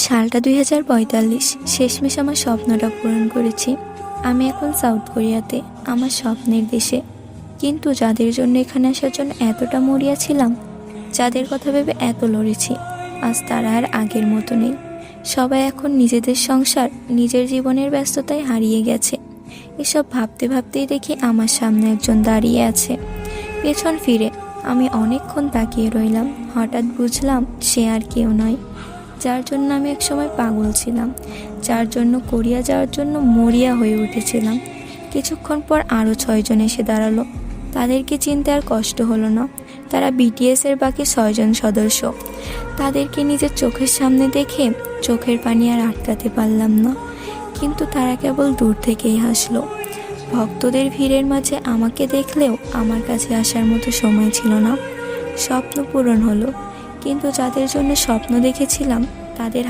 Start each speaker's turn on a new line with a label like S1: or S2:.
S1: সালটা 2045। শেষমেশ আমার স্বপ্নটা পূরণ করেছি। আমি এখন সাউথ কোরিয়াতে, আমার স্বপ্নের দেশে। কিন্তু যাদের জন্য এখানে আসার জন্য এতটা মরিয়া ছিলাম, যাদের কথা ভেবে এত লড়েছি, আজ তারা আর আগের মতো নেই। সবাই এখন নিজেদের সংসার, নিজের জীবনের ব্যস্ততায় হারিয়ে গেছে। এসব ভাবতে ভাবতেই দেখি আমার সামনে একজন দাঁড়িয়ে আছে। পেছন ফিরে আমি অনেকক্ষণ তাকিয়ে রইলাম। হঠাৎ বুঝলাম সে আর কেউ নয়, যার জন্য আমি একসময় পাগল ছিলাম, যার জন্য কোরিয়া যাওয়ার জন্য মরিয়া হয়ে উঠেছিলাম। কিছুক্ষণ পর আরও 6 জন এসে দাঁড়ালো। তাদেরকে চিনতে আর কষ্ট হলো না। তারা বিটিএসের বাকি 6 জন সদস্য। তাদেরকে নিজের চোখের সামনে দেখে চোখের পানি আর আটকাতে পারলাম না। কিন্তু তারা কেবল দূর থেকেই হাসলো। ভক্তদের ভিড়ের মাঝে আমাকে দেখলেও আমার কাছে আসার মতো সময় ছিল না। স্বপ্ন পূরণ হলো, কিন্তু যাদের জন্য স্বপ্ন দেখেছিলাম তাদের